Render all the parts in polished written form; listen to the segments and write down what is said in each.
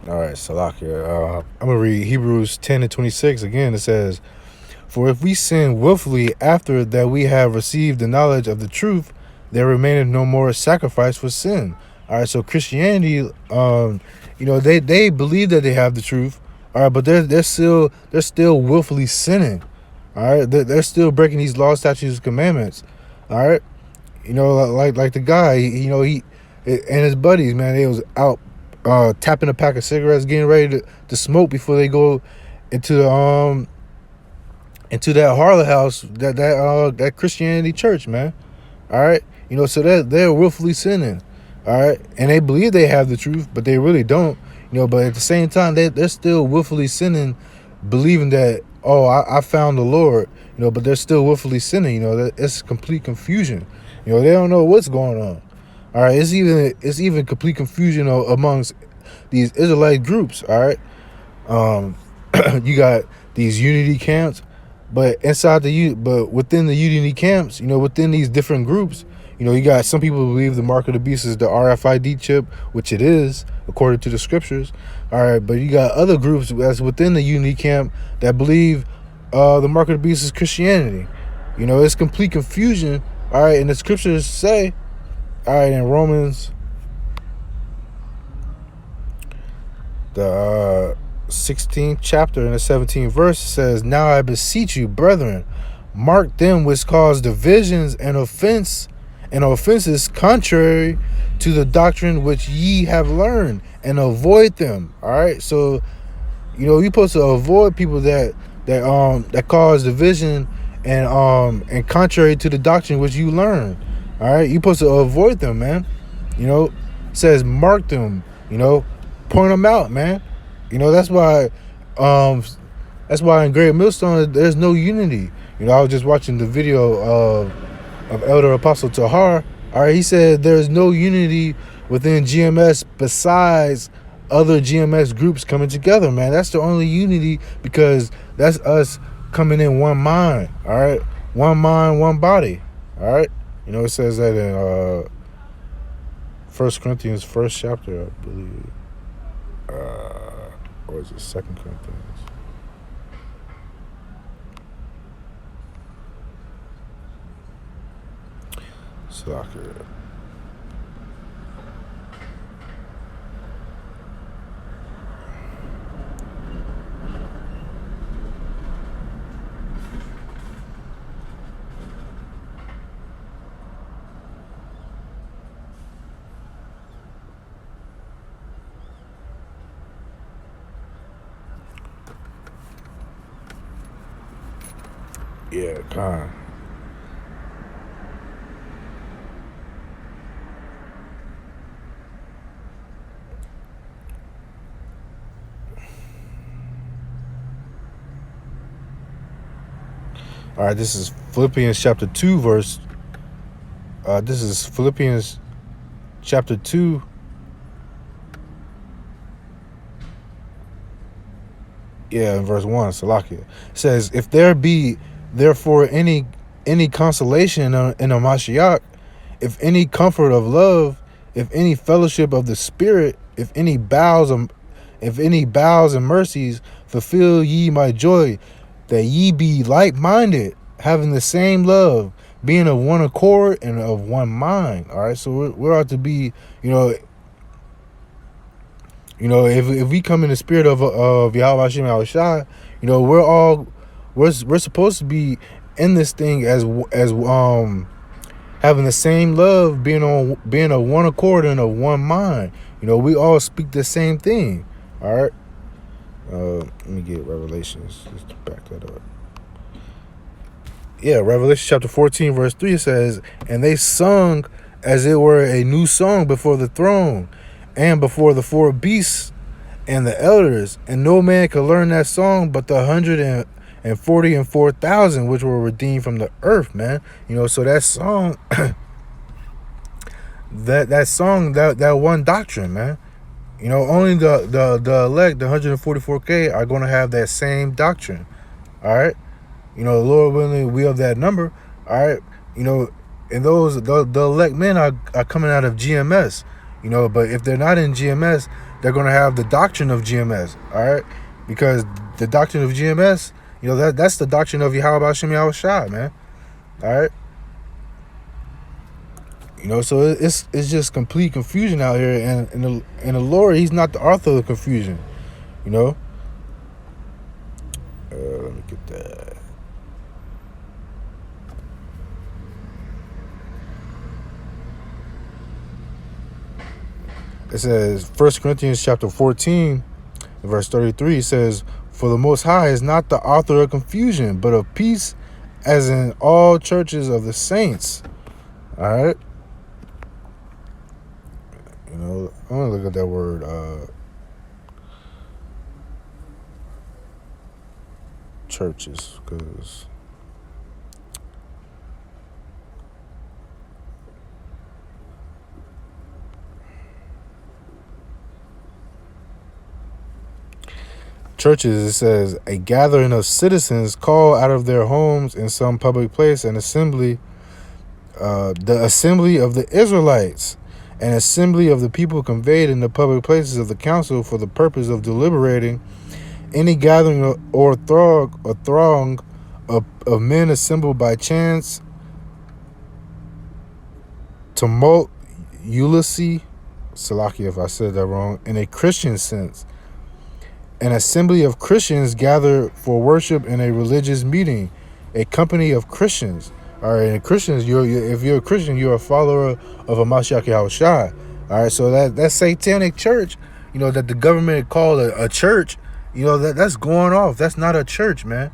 All right, Salakia. I'm going to read Hebrews 10 and 26 again. It says, "For if we sin willfully after that we have received the knowledge of the truth, there remaineth no more sacrifice for sin." All right, so Christianity, they believe that they have the truth. All right, but they're still willfully sinning. All right, they're still breaking these laws, statutes, and commandments. All right, like the guy, he and his buddies, man, they was out tapping a pack of cigarettes, getting ready to smoke before they go into the into that Harlot house, that Christianity church, man. All right, so they're willfully sinning. All right, and they believe they have the truth, but they really don't. But at the same time, they're still willfully sinning, believing that, oh, I found the Lord. But they're still willfully sinning. It's complete confusion. They don't know what's going on. All right, it's even complete confusion amongst these Israelite groups. All right, um, you got these unity camps, but but within the unity camps, within these different groups, you got some people who believe the mark of the beast is the RFID chip, which it is according to the scriptures. All right, but you got other groups that's within the unity camp that believe the mark of the beast is Christianity. It's complete confusion. All right, and the scriptures say, all right, in Romans, the 16th chapter and the 17th verse says, "Now I beseech you, brethren, mark them which cause divisions and offenses contrary to the doctrine which ye have learned, and avoid them." All right, so you're supposed to avoid people that cause division and contrary to the doctrine which you learn. All right, you're supposed to avoid them, man. It says mark them. Point them out, man. That's why um in Great Millstone there's no unity. I was just watching the video of Elder Apostle Tahar. All right, he said there's no unity within GMS besides other GMS groups coming together, man. That's the only unity, because that's us coming in one mind. All right, one mind, one body. All right, it says that in First Corinthians first chapter, I believe. Or is it Second Corinthians? Soccer. Yeah, Con. All right, this is Philippians chapter 2 verse. This is Philippians chapter 2. Yeah, in verse 1, Salakia. It says, "If there be therefore any consolation in a Mashiach, if any comfort of love, if any fellowship of the Spirit, if any bowels and mercies, fulfill ye my joy, that ye be like-minded, having the same love, being of one accord and of one mind." All right, so we're out to be, if we come in the spirit of Yahweh Hashem Yahushua, we're supposed to be in this thing as having the same love, being of one accord and of one mind. We all speak the same thing. All right. Let me get Revelations just to back that up. Yeah, Revelation chapter 14 verse 3 says, "And they sung as it were a new song before the throne and before the four beasts and the elders, and no man could learn that song but the 144,000 which were redeemed from the earth," man. So that song that one doctrine, man. Only the elect, the 144K, are going to have that same doctrine. All right. Lord willing, we of that number. All right. And the elect men are coming out of GMS. But if they're not in GMS, they're going to have the doctrine of GMS, all right? Because the doctrine of GMS, that's the doctrine of Yahweh Hashem Yahweh Shai, man, all right? So it's just complete confusion out here, and the Lord, He's not the author of the confusion, Let me get that. It says 1 Corinthians chapter 14, verse 33, it says, "For the Most High is not the author of confusion, but of peace, as in all churches of the saints." All right? I want to look at that word, churches, because churches, it says, a gathering of citizens called out of their homes in some public place, an assembly, the assembly of the Israelites, an assembly of the people conveyed in the public places of the council for the purpose of deliberating. Any gathering or throng of men assembled by chance, tumult, Ulysses, Salakia if I said that wrong, in a Christian sense. An assembly of Christians gather for worship in a religious meeting, a company of Christians. All right, and Christians, if you're a Christian, you're a follower of a Mashiach Yahushua. All right, so that satanic church, that the government called a church, that's going off. That's not a church, man.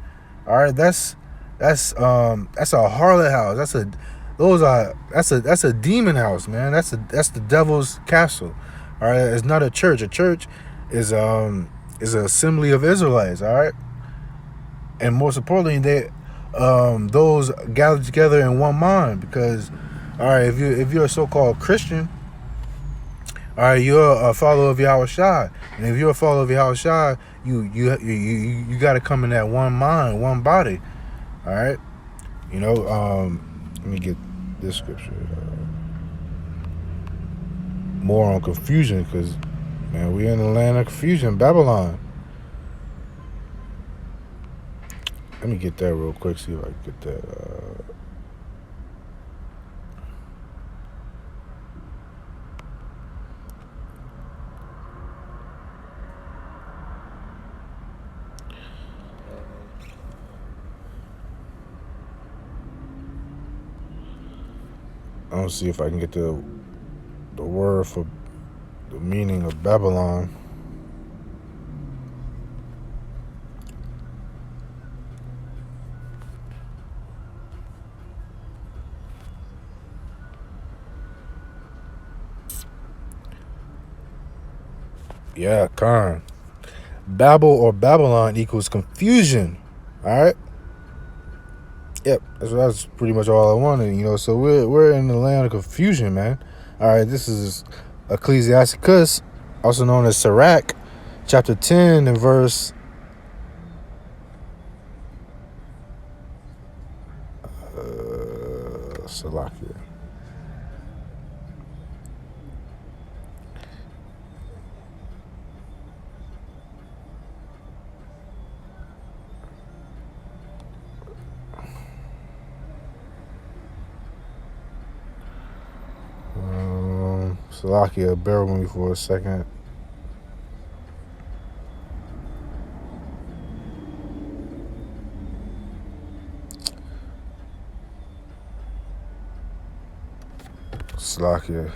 All right, that's a harlot house. That's a demon house, man. That's the devil's castle. All right, it's not a church. A church is an assembly of Israelites. All right, and most importantly, those gathered together in one mind. Because, all right, if you're a so-called Christian, all right, you're a follower of Yahweh Shai, and if you're a follower of Yahweh Shai, you got to come in that one mind, one body. All right, let me get this scripture. More on confusion, because, man, we in the land of confusion, Babylon. Let me get that real quick, see if I can get that. I don't see if I can get the word for the meaning of Babylon. Yeah, Khan. Babel or Babylon equals confusion. All right. Yep, that's pretty much all I wanted. So we're in the land of confusion, man. All right, this is Ecclesiasticus, also known as Sirach, chapter 10 and verse. Salakia. Salakia, bear with me for a second. Salakia.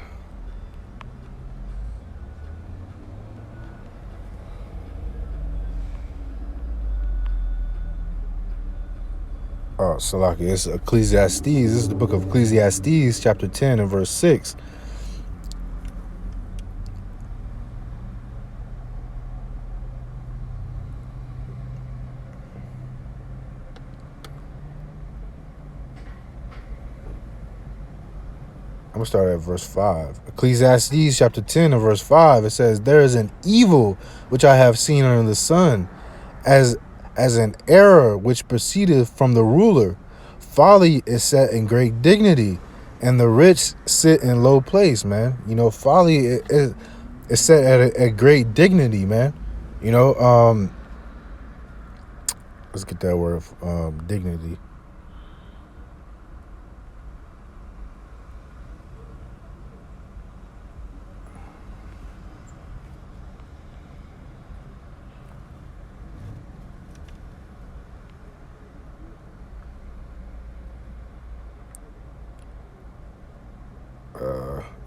Oh, Salakia. It's Ecclesiastes. This is the book of Ecclesiastes, chapter 10 and verse 6. I'm going to start at verse 5. Ecclesiastes chapter 10 and verse 5, it says, "There is an evil which I have seen under the sun, as an error which proceedeth from the ruler. Folly is set in great dignity, and the rich sit in low place, man. You know, folly is set at a great dignity, man. You know, let's get that word, dignity.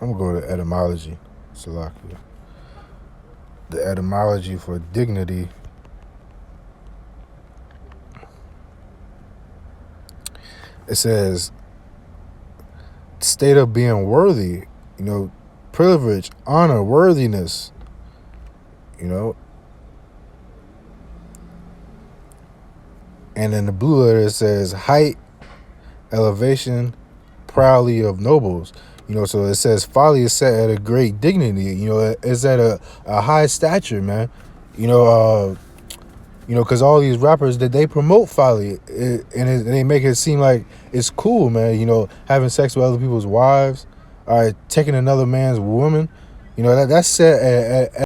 I'm gonna go to etymology, Salakia. The etymology for dignity. It says state of being worthy, you know, privilege, honor, worthiness, you know. And in the blue letter it says height, elevation, proudly of nobles. You know, so it says folly is set at a great dignity. You know, it's at a high stature, man. You know, because all these rappers that they promote folly, and they make it seem like it's cool, man. You know, having sex with other people's wives, all right, taking another man's woman. You know, that's set